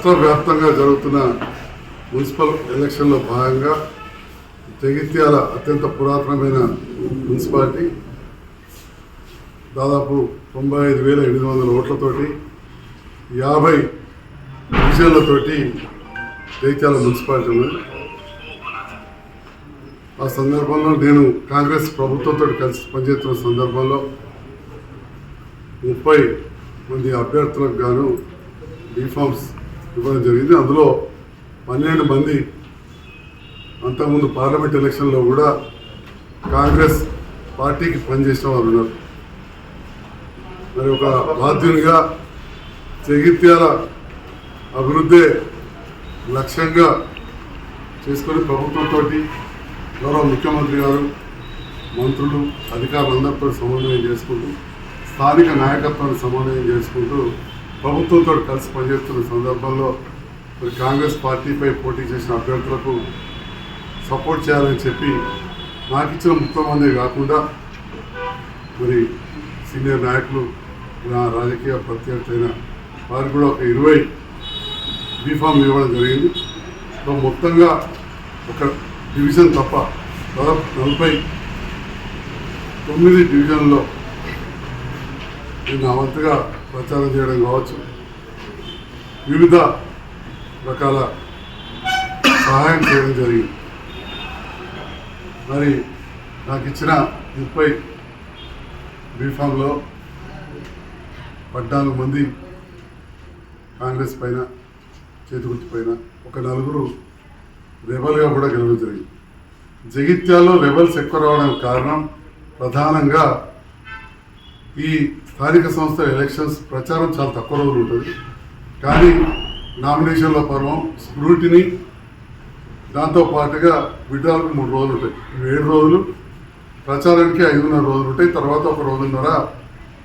రాష్ట్ర వ్యాప్తంగా జరుగుతున్న మున్సిపల్ ఎలక్షన్లో భాగంగా జగిత్యాల అత్యంత పురాతనమైన మున్సిపాలిటీ దాదాపు 95,800 ఓట్లతోటి 50 డివిజన్లతోటి జగిత్యాల మున్సిపాలిటీ ఉన్నది. ఆ సందర్భంలో నేను కాంగ్రెస్ ప్రభుత్వంతో కలిసి పనిచేస్తున్న సందర్భంలో 30 మంది అభ్యర్థులకు గాను డిఫామ్స్ ఇవ్వడం జరిగింది. అందులో 12 మంది అంతకుముందు పార్లమెంట్ ఎలక్షన్లో కూడా కాంగ్రెస్ పార్టీకి పనిచేసిన వారు ఉన్నారు. మరి ఒక బాధ్యునిగా జగిత్యాల అభివృద్ధి లక్ష్యంగా చేసుకొని ప్రభుత్వంతో గౌరవ ముఖ్యమంత్రి గారు, మంత్రులు, అధికారులందరితో సమన్వయం చేసుకుంటూ స్థానిక నాయకత్వాన్ని సమన్వయం చేసుకుంటూ ప్రభుత్వంతో కలిసి పనిచేస్తున్న సందర్భంలో మరి కాంగ్రెస్ పార్టీపై పోటీ చేసిన అభ్యర్థులకు సపోర్ట్ చేయాలని చెప్పి నాకు ఇచ్చిన 30 మందే కాకుండా మరి సీనియర్ నాయకులు, నా రాజకీయ ప్రత్యర్థి అయిన వారికి కూడా ఒక 20 బీఫామ్ ఇవ్వడం జరిగింది. మొత్తంగా ఒక డివిజన్ తప్ప దాదాపు 49 డివిజన్లో నా వంతుగా ప్రచారం చేయడం కావచ్చు, వివిధ రకాల సహాయం చేయడం జరిగింది. మరి నాకు ఇచ్చిన 30 బీఫామ్లో 14 మంది కాంగ్రెస్ పైన చేతిగుర్తు పైన, ఒక 4 రెబల్గా కూడా గెలవడం జరిగింది. జగిత్యాల్లో రెబల్స్ ఎక్కువ రావడానికి కారణం ప్రధానంగా ఈ స్థానిక సంస్థల ఎలక్షన్స్ ప్రచారం చాలా తక్కువ రోజులు ఉంటుంది. కానీ నామినేషన్ల పర్వం, స్క్రూటినీ, దాంతోపాటుగా విడ్రాల్కి 3 రోజులు ఉంటాయి. 7 రోజులు, ప్రచారానికి 5.5 రోజులు ఉంటాయి. తర్వాత ఒక 1.5 రోజుల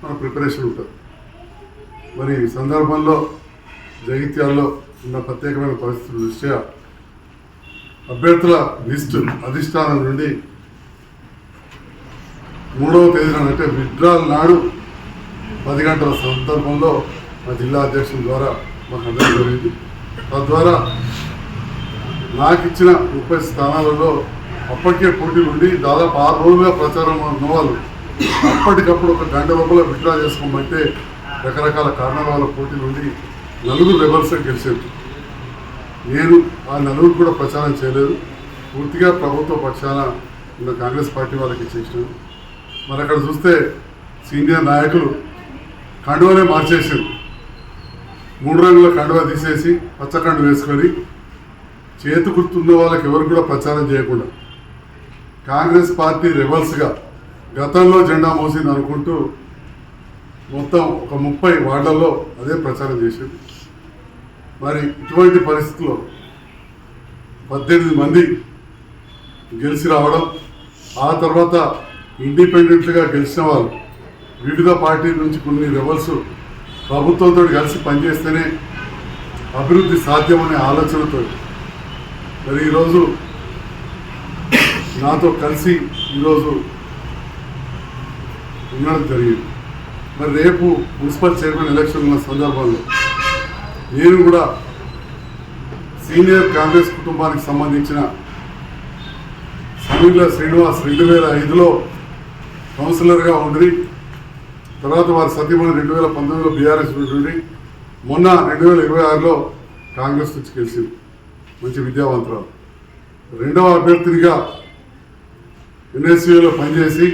మన ప్రిపరేషన్ ఉంటుంది. మరి ఈ సందర్భంలో జగిత్యాల్లో ఉన్న ప్రత్యేకమైన పరిస్థితుల దృష్ట్యా అభ్యర్థుల లిస్టు అధిష్టానం నుండి 3వ తేదీన అంటే విడ్రాల్ నాడు 10 గంటల సందర్భంలో మా జిల్లా అధ్యక్షుల ద్వారా మాకు అందడం జరిగింది. తద్వారా నాకు ఇచ్చిన 30 స్థానాలలో అప్పటికే పోటీలు ఉండి దాదాపు 6 రోజులుగా ప్రచారం ఉన్న వాళ్ళు అప్పటికప్పుడు ఒక గంట లోపల విత్డ్రా చేసుకోమంటే రకరకాల కారణాల వల్ల పోటీలు ఉండి 4 రెబల్స్ గెలిచారు. నేను ఆ 4 కూడా ప్రచారం చేయలేదు, పూర్తిగా ప్రభుత్వ పక్షాన ఉన్న కాంగ్రెస్ పార్టీ వాళ్ళకి చేసినాను. మరి అక్కడ చూస్తే సీనియర్ నాయకులు కండువనే మార్చేసారు. 3 రంగుల కండువ తీసేసి పచ్చ కండు వేసుకొని చేతి గుర్తున్న వాళ్ళకి ఎవరు కూడా ప్రచారం చేయకుండా కాంగ్రెస్ పార్టీ రెబల్స్గా గతంలో జెండా మోసింది అనుకుంటూ మొత్తం ఒక 30 వార్డులలో అదే ప్రచారం చేసింది. మరి ఇటువంటి పరిస్థితుల్లో 18 మంది గెలిచి రావడం, ఆ తర్వాత ఇండిపెండెంట్గా గెలిచిన వాళ్ళు వివిధ పార్టీల నుంచి కొన్ని రెబల్స్ ప్రభుత్వంతో కలిసి పనిచేస్తేనే అభివృద్ధి సాధ్యమనే ఆలోచనతో మరి ఈరోజు నాతో కలిసి ఈరోజు ఉండడం జరిగింది. మరి రేపు మున్సిపల్ చైర్మన్ ఎలక్షన్ ఉన్న సందర్భంలో నేను కూడా సీనియర్ కాంగ్రెస్ కుటుంబానికి సంబంధించిన సమీల శ్రీనివాస్ 2005లో కౌన్సిలర్గా ఉండి, తర్వాత వారి సతీమణి 2019లో బీఆర్ఎస్ ఉండి, మొన్న 2026లో కాంగ్రెస్ నుంచి గెలిచింది. మంచి విద్యావంతురాలు. 2వ అభ్యర్థినిగా ఎన్ఎస్యూలో పనిచేసి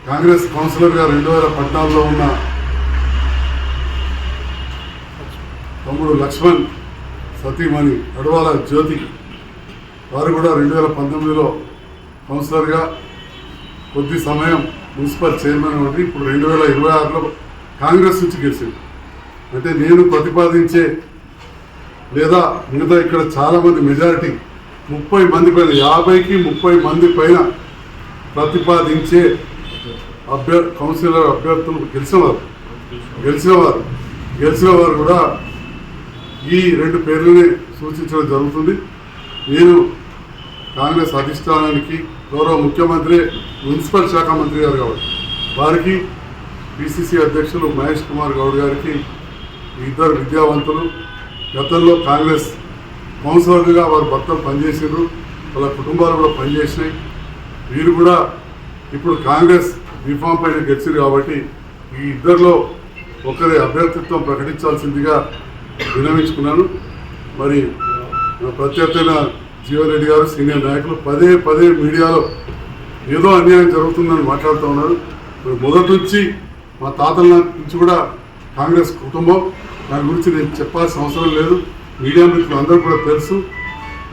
కాంగ్రెస్ కౌన్సిలర్గా 2014లో ఉన్న తమ్ముడు లక్ష్మణ్ సతీమణి అడవాల జ్యోతి, వారు కూడా 2019లో కౌన్సిలర్గా కొద్ది సమయం మున్సిపల్ చైర్మన్ ఉండి ఇప్పుడు 2026లో కాంగ్రెస్ నుంచి గెలిచింది. అంటే నేను ప్రతిపాదించే లేదా మిగతా ఇక్కడ చాలామంది మెజారిటీ 30 మంది పైన, 50కి 30 మంది పైన ప్రతిపాదించే కౌన్సిలర్ అభ్యర్థులు గెలిచిన వారు కూడా ఈ 2 పేర్లనే సూచించడం జరుగుతుంది. నేను కాంగ్రెస్ అధిష్టానానికి గౌరవ ముఖ్యమంత్రి, మున్సిపల్ శాఖ మంత్రి గారు కాబట్టి వారికి, పిసిసి అధ్యక్షులు మహేష్ కుమార్ గౌడ్ గారికి, 2 విద్యావంతులు గతంలో కాంగ్రెస్ కౌన్సిలర్గా వారు భర్తలు పనిచేసారు, వాళ్ళ కుటుంబాలు కూడా పనిచేసినాయి. వీరు కూడా ఇప్పుడు కాంగ్రెస్ రిఫార్మ్ పైన గెలిచారు కాబట్టి ఈ ఇద్దరిలో ఒకరి అభ్యర్థిత్వం ప్రకటించాల్సిందిగా విన్నవించుకున్నాను. మరి ప్రత్యర్థైన జీవన్ రెడ్డి గారు సీనియర్ నాయకులు పదే పదే మీడియాలో ఏదో అన్యాయం జరుగుతుందని మాట్లాడుతూ ఉన్నారు. మరి మొదటి నుంచి మా తాతల నుంచి కూడా కాంగ్రెస్ కుటుంబం, దాని గురించి నేను చెప్పాల్సిన అవసరం లేదు. మీడియా మిత్రులు అందరూ కూడా తెలుసు.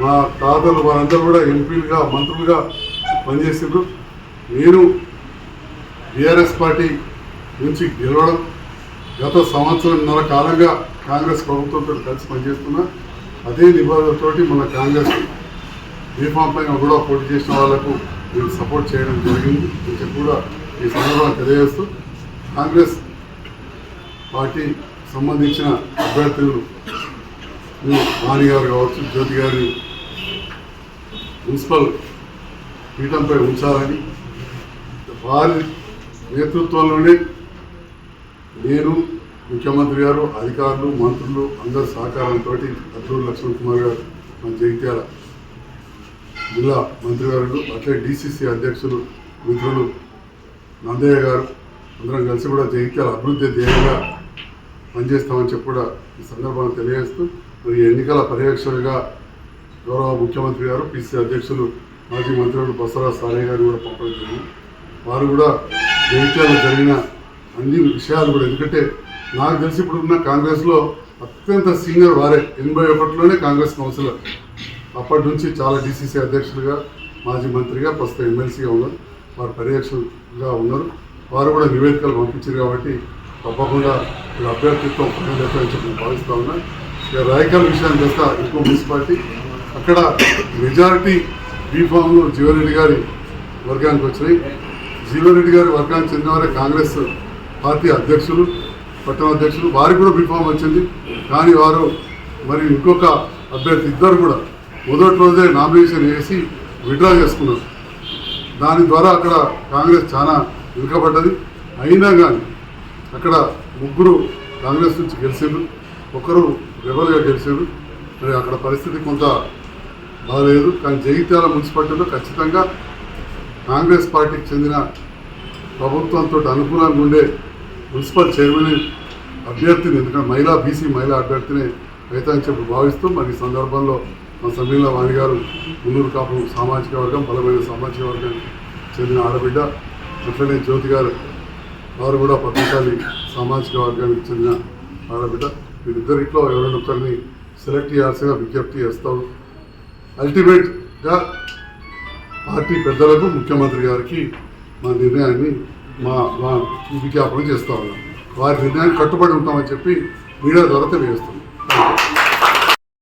మా తాతలు వారందరూ కూడా ఎంపీలుగా మంత్రులుగా పనిచేసారు. నేను బీఆర్ఎస్ పార్టీ నుంచి గెలవడం, గత సంవత్సరంన్నర కాలంగా కాంగ్రెస్ ప్రభుత్వంతో కలిసి పనిచేస్తున్నా. అదే నిబంధనతోటి మన కాంగ్రెస్ రిఫార్మ్ పైన కూడా పోటీ చేసిన వాళ్లకు నేను సపోర్ట్ చేయడం జరిగింది అని చెప్పి కూడా ఈ సందర్భంగా తెలియజేస్తూ, కాంగ్రెస్ పార్టీ సంబంధించిన అభ్యర్థులు వాణి గారు కావచ్చు, జ్యోతి గారిని మున్సిపల్ పీఠంపై ఉంచాలని, వారి నేతృత్వంలోనే నేను, ముఖ్యమంత్రి గారు, అధికారులు, మంత్రులు అందరి సహకారంతో అల్లూరి లక్ష్మణ్ కుమార్ గారు, మన జగిత్యాల జిల్లా మంత్రివర్యులు, అట్లే డిసిసి అధ్యక్షులు మిత్రులు నందయ్య గారు అందరం కలిసి కూడా జగిత్యాల అభివృద్ధి ధ్యేయంగా పనిచేస్తామని చెప్పి కూడా ఈ సందర్భంగా తెలియజేస్తూ, మరి ఎన్నికల పర్యవేక్షకులుగా గౌరవ ముఖ్యమంత్రి గారు, పిసిసి అధ్యక్షులు మాజీ మంత్రులు బసవరాజ్ సారయ్య గారు కూడా పంపడం జరిగింది. వారు కూడా జగిత్యాలలో జరిగిన అన్ని విషయాలు కూడా, ఎందుకంటే నాకు తెలిసి ఇప్పుడున్న కాంగ్రెస్లో అత్యంత సీనియర్ వారే, 81లోనే కాంగ్రెస్ కౌన్సిలర్, అప్పటి నుంచి చాలా డిసిసి అధ్యక్షులుగా, మాజీ మంత్రిగా, ప్రస్తుతం ఎమ్మెల్సీగా ఉన్నారు. వారు పర్యవేక్షకులుగా ఉన్నారు. వారు కూడా నివేదికలు పంపించారు కాబట్టి తప్పకుండా వీళ్ళ అభ్యర్థిత్వం పనిచేస్తామని చెప్పి నేను భావిస్తూ ఉన్నా. ఇక రాయకల్ విషయానికి వస్తా, ఇంకో మున్సిపాలిటీ అక్కడ మెజారిటీ బీఫామ్లు జీవన్ రెడ్డి గారి వర్గానికి వచ్చినాయి. జీవన్ రెడ్డి గారి వర్గానికి చెందినవారే కాంగ్రెస్ పార్టీ అధ్యక్షులు, పట్టణ అధ్యక్షులు, వారికి కూడా బీఫామ్ వచ్చింది. కానీ వారు మరి ఇంకొక అభ్యర్థి ఇద్దరు కూడా మొదటి రోజే నామినేషన్ వేసి విత్డ్రా చేసుకున్నారు. దాని ద్వారా అక్కడ కాంగ్రెస్ చాలా వెనుకబడ్డది. అయినా కానీ అక్కడ ముగ్గురు కాంగ్రెస్ నుంచి గెలిచారు, ఒకరు రెబల్గా గెలిచారు. మరి అక్కడ పరిస్థితి కొంత బాగలేదు. కానీ జగిత్యాల మున్సిపాలిటీలో ఖచ్చితంగా కాంగ్రెస్ పార్టీకి చెందిన ప్రభుత్వంతో అనుకూలంగా ఉండే మున్సిపల్ చైర్మన్ అభ్యర్థిని, ఎందుకంటే బీసీ మహిళా అభ్యర్థిని అయితే అని చెప్పి భావిస్తూ, మరి ఈ సందర్భంలో మా సమీల వాణి గారు మున్నూరు కాపు సామాజిక వర్గం, బలమైన సామాజిక వర్గానికి చెందిన ఆడబిడ్డ, అట్లనే జ్యోతి గారు వారు కూడా పద్మశాలి సామాజిక వర్గానికి చెందిన ఆడబిడ్డ, వీరిద్దరిట్లో ఎవరైనా ఒకరిని సెలెక్ట్ చేయాల్సిన విజ్ఞప్తి చేస్తాం. అల్టిమేట్గా పార్టీ పెద్దలకు, ముఖ్యమంత్రి గారికి మా నిర్ణయాన్ని మా విజ్ఞాపన చేస్తూ ఉన్నాం. వారి నిర్ణయాన్ని కట్టుబడి ఉంటామని చెప్పి మీడియా ద్వారా తెలియజేస్తున్నాం.